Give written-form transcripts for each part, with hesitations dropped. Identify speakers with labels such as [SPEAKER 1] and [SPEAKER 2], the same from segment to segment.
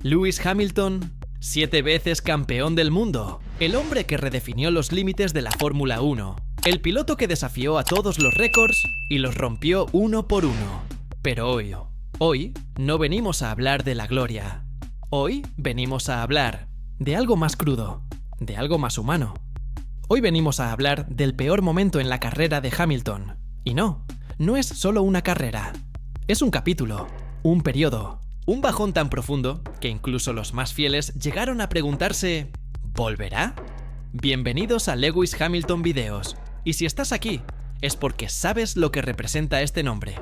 [SPEAKER 1] Lewis Hamilton, 7 veces campeón del mundo, el hombre que redefinió los límites de la Fórmula 1, el piloto que desafió a todos los récords y los rompió uno por uno. Pero hoy no venimos a hablar de la gloria. Hoy venimos a hablar de algo más crudo, de algo más humano. Hoy venimos a hablar del peor momento en la carrera de Hamilton. Y no es solo una carrera. Es un capítulo, un periodo, un bajón tan profundo que incluso los más fieles llegaron a preguntarse: ¿volverá? Bienvenidos a Lewis Hamilton Videos. Y si estás aquí, es porque sabes lo que representa este nombre.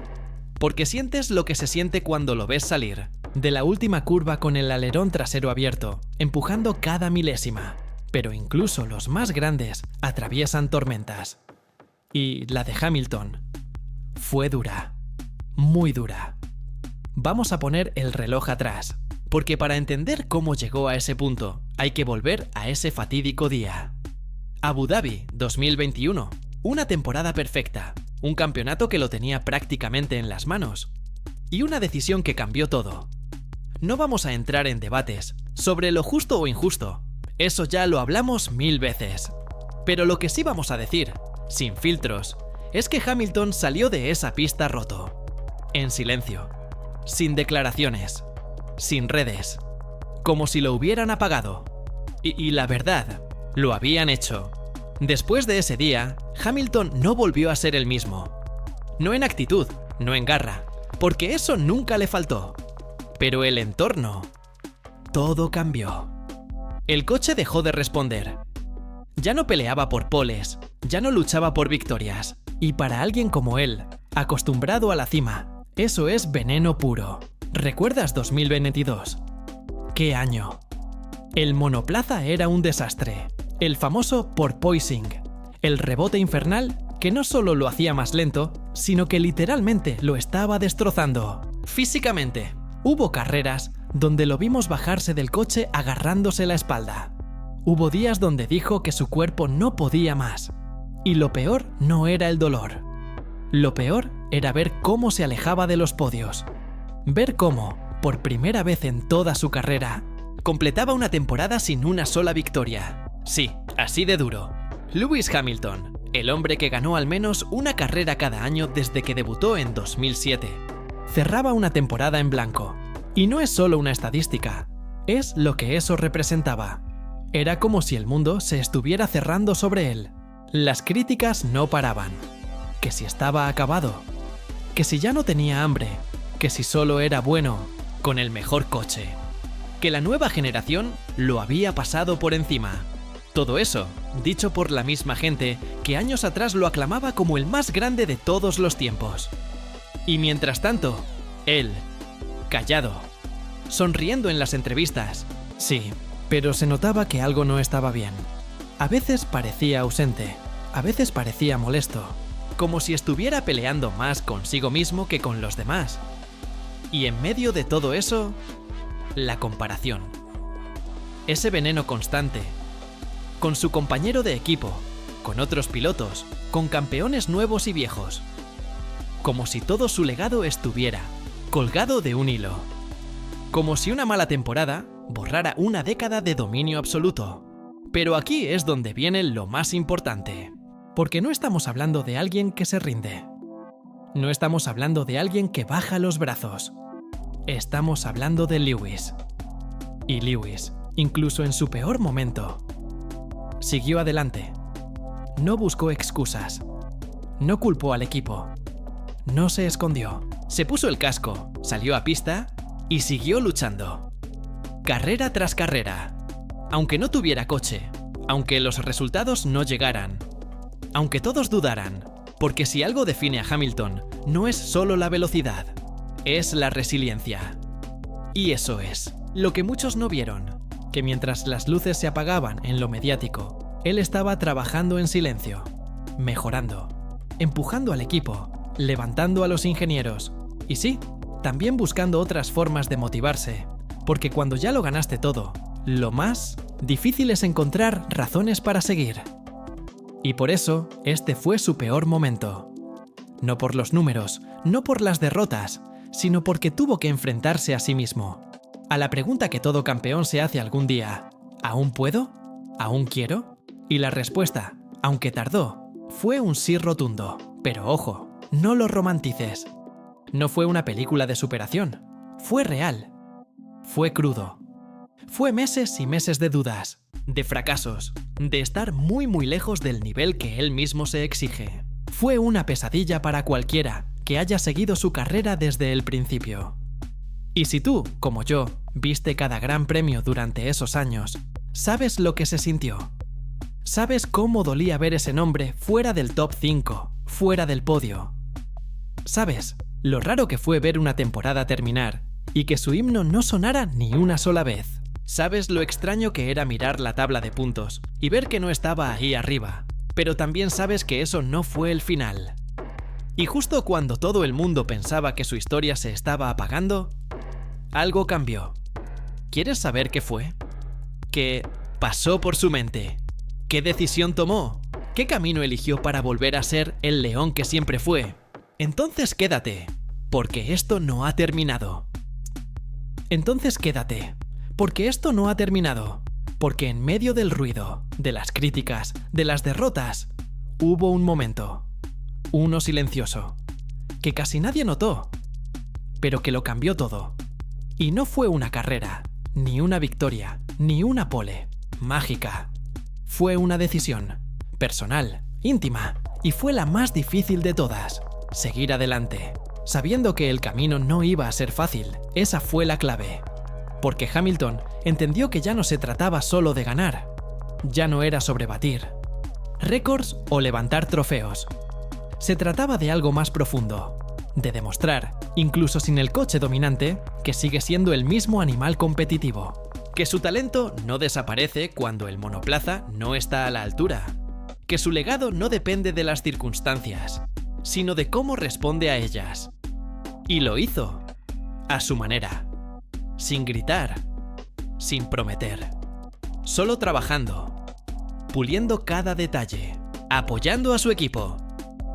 [SPEAKER 1] Porque sientes lo que se siente cuando lo ves salir de la última curva con el alerón trasero abierto, empujando cada milésima. Pero incluso los más grandes atraviesan tormentas. Y la de Hamilton fue dura, muy dura. Vamos a poner el reloj atrás, porque para entender cómo llegó a ese punto, hay que volver a ese fatídico día. Abu Dhabi 2021, una temporada perfecta, un campeonato que lo tenía prácticamente en las manos, y una decisión que cambió todo. No vamos a entrar en debates sobre lo justo o injusto, eso ya lo hablamos 1000 veces. Pero lo que sí vamos a decir, sin filtros, es que Hamilton salió de esa pista roto, en silencio, sin declaraciones, sin redes, como si lo hubieran apagado. Y la verdad, lo habían hecho. Después de ese día, Hamilton no volvió a ser el mismo. No en actitud, no en garra, porque eso nunca le faltó. Pero el entorno, todo cambió. El coche dejó de responder. Ya no peleaba por poles, ya no luchaba por victorias. Y para alguien como él, acostumbrado a la cima, eso es veneno puro. ¿Recuerdas 2022? ¡Qué año! El monoplaza era un desastre. El famoso porpoising. El rebote infernal que no solo lo hacía más lento, sino que literalmente lo estaba destrozando. Físicamente. Hubo carreras donde lo vimos bajarse del coche agarrándose la espalda. Hubo días donde dijo que su cuerpo no podía más. Y lo peor no era el dolor. Lo peor era ver cómo se alejaba de los podios. Ver cómo, por primera vez en toda su carrera, completaba una temporada sin una sola victoria. Sí, así de duro. Lewis Hamilton, el hombre que ganó al menos una carrera cada año desde que debutó en 2007. Cerraba una temporada en blanco. Y no es solo una estadística, es lo que eso representaba. Era como si el mundo se estuviera cerrando sobre él. Las críticas no paraban. Que si estaba acabado, que si ya no tenía hambre, que si solo era bueno con el mejor coche, que la nueva generación lo había pasado por encima. Todo eso dicho por la misma gente que años atrás lo aclamaba como el más grande de todos los tiempos. Y mientras tanto, él, callado, sonriendo en las entrevistas. Sí, pero se notaba que algo no estaba bien. A veces parecía ausente, a veces parecía molesto, como si estuviera peleando más consigo mismo que con los demás. Y en medio de todo eso, la comparación. Ese veneno constante, con su compañero de equipo, con otros pilotos, con campeones nuevos y viejos. Como si todo su legado estuviera colgado de un hilo. Como si una mala temporada borrara una década de dominio absoluto. Pero aquí es donde viene lo más importante. Porque no estamos hablando de alguien que se rinde. No estamos hablando de alguien que baja los brazos. Estamos hablando de Lewis. Y Lewis, incluso en su peor momento, siguió adelante. No buscó excusas. No culpó al equipo. No se escondió. Se puso el casco, salió a pista y siguió luchando. Carrera tras carrera. Aunque no tuviera coche, aunque los resultados no llegaran, aunque todos dudaran, porque si algo define a Hamilton, no es solo la velocidad, es la resiliencia. Y eso es lo que muchos no vieron, que mientras las luces se apagaban en lo mediático, él estaba trabajando en silencio, mejorando, empujando al equipo, levantando a los ingenieros, y sí, también buscando otras formas de motivarse, porque cuando ya lo ganaste todo, lo más difícil es encontrar razones para seguir. Y por eso, este fue su peor momento. No por los números, no por las derrotas, sino porque tuvo que enfrentarse a sí mismo. A la pregunta que todo campeón se hace algún día, ¿aún puedo? ¿Aún quiero? Y la respuesta, aunque tardó, fue un sí rotundo. Pero ojo, no lo romantices. No fue una película de superación, fue real. Fue crudo. Fue meses y meses de dudas, de fracasos, de estar muy lejos del nivel que él mismo se exige. Fue una pesadilla para cualquiera que haya seguido su carrera desde el principio. Y si tú, como yo, viste cada gran premio durante esos años, sabes lo que se sintió. Sabes cómo dolía ver ese nombre fuera del top 5, fuera del podio. Sabes lo raro que fue ver una temporada terminar y que su himno no sonara ni una sola vez. Sabes lo extraño que era mirar la tabla de puntos y ver que no estaba ahí arriba, pero también sabes que eso no fue el final. Y justo cuando todo el mundo pensaba que su historia se estaba apagando, algo cambió. ¿Quieres saber qué fue? ¿Qué pasó por su mente? ¿Qué decisión tomó? ¿Qué camino eligió para volver a ser el león que siempre fue? Entonces quédate, porque esto no ha terminado. Entonces quédate, porque esto no ha terminado. Porque en medio del ruido, de las críticas, de las derrotas, hubo un momento, uno silencioso, que casi nadie notó, pero que lo cambió todo. Y no fue una carrera, ni una victoria, ni una pole, mágica. Fue una decisión, personal, íntima, y fue la más difícil de todas. Seguir adelante, sabiendo que el camino no iba a ser fácil. Esa fue la clave. Porque Hamilton entendió que ya no se trataba solo de ganar. Ya no era sobre batir récords o levantar trofeos. Se trataba de algo más profundo. De demostrar, incluso sin el coche dominante, que sigue siendo el mismo animal competitivo. Que su talento no desaparece cuando el monoplaza no está a la altura. Que su legado no depende de las circunstancias, sino de cómo responde a ellas. Y lo hizo, a su manera. Sin gritar, sin prometer. Solo trabajando, puliendo cada detalle, apoyando a su equipo,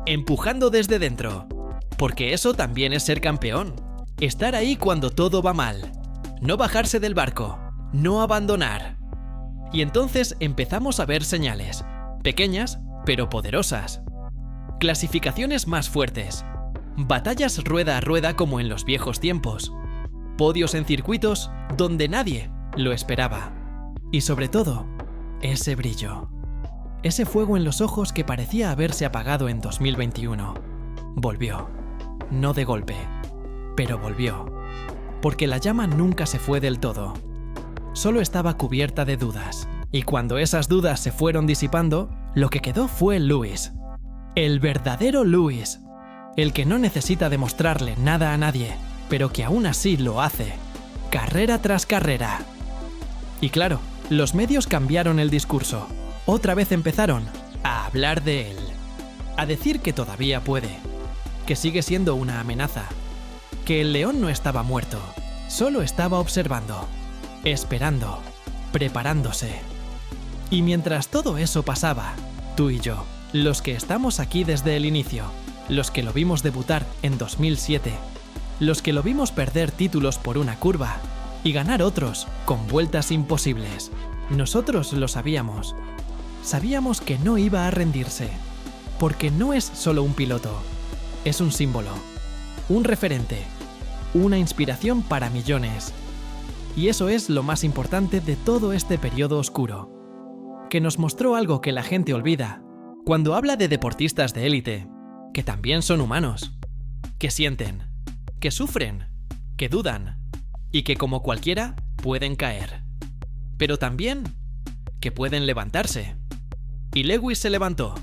[SPEAKER 1] empujando desde dentro. Porque eso también es ser campeón. Estar ahí cuando todo va mal. No bajarse del barco, no abandonar. Y entonces empezamos a ver señales, pequeñas pero poderosas. Clasificaciones más fuertes. Batallas rueda a rueda como en los viejos tiempos. Podios en circuitos donde nadie lo esperaba. Y sobre todo, ese brillo. Ese fuego en los ojos que parecía haberse apagado en 2021. Volvió. No de golpe, pero volvió. Porque la llama nunca se fue del todo. Solo estaba cubierta de dudas. Y cuando esas dudas se fueron disipando, lo que quedó fue Lewis. El verdadero Lewis. El que no necesita demostrarle nada a nadie, pero que aún así lo hace. Carrera tras carrera. Y claro, los medios cambiaron el discurso. Otra vez empezaron a hablar de él. A decir que todavía puede. Que sigue siendo una amenaza. Que el león no estaba muerto. Solo estaba observando. Esperando. Preparándose. Y mientras todo eso pasaba, tú y yo, los que estamos aquí desde el inicio, los que lo vimos debutar en 2007, los que lo vimos perder títulos por una curva y ganar otros con vueltas imposibles, nosotros lo sabíamos. Sabíamos que no iba a rendirse, porque no es solo un piloto, es un símbolo, un referente, una inspiración para millones. Y eso es lo más importante de todo este periodo oscuro, que nos mostró algo que la gente olvida cuando habla de deportistas de élite, que también son humanos, que sienten, que sufren, que dudan y que como cualquiera pueden caer, pero también que pueden levantarse. Y Lewis se levantó.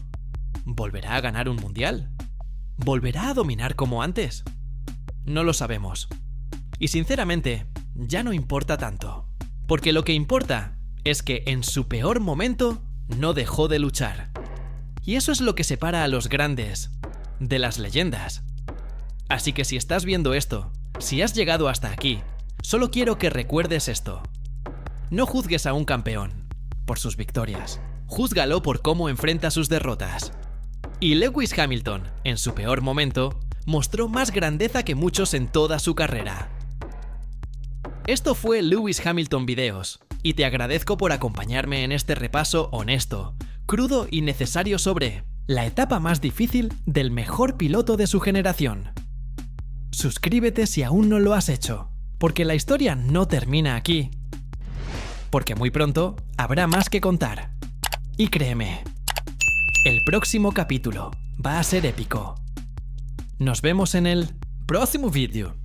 [SPEAKER 1] ¿Volverá a ganar un mundial? ¿Volverá a dominar como antes? No lo sabemos. Y sinceramente, ya no importa tanto, porque lo que importa es que en su peor momento no dejó de luchar. Y eso es lo que separa a los grandes de las leyendas. Así que si estás viendo esto, si has llegado hasta aquí, solo quiero que recuerdes esto. No juzgues a un campeón por sus victorias, júzgalo por cómo enfrenta sus derrotas. Y Lewis Hamilton, en su peor momento, mostró más grandeza que muchos en toda su carrera. Esto fue Lewis Hamilton Videos, y te agradezco por acompañarme en este repaso honesto, crudo y necesario sobre la etapa más difícil del mejor piloto de su generación. Suscríbete si aún no lo has hecho, porque la historia no termina aquí. Porque muy pronto habrá más que contar. Y créeme, el próximo capítulo va a ser épico. Nos vemos en el próximo vídeo.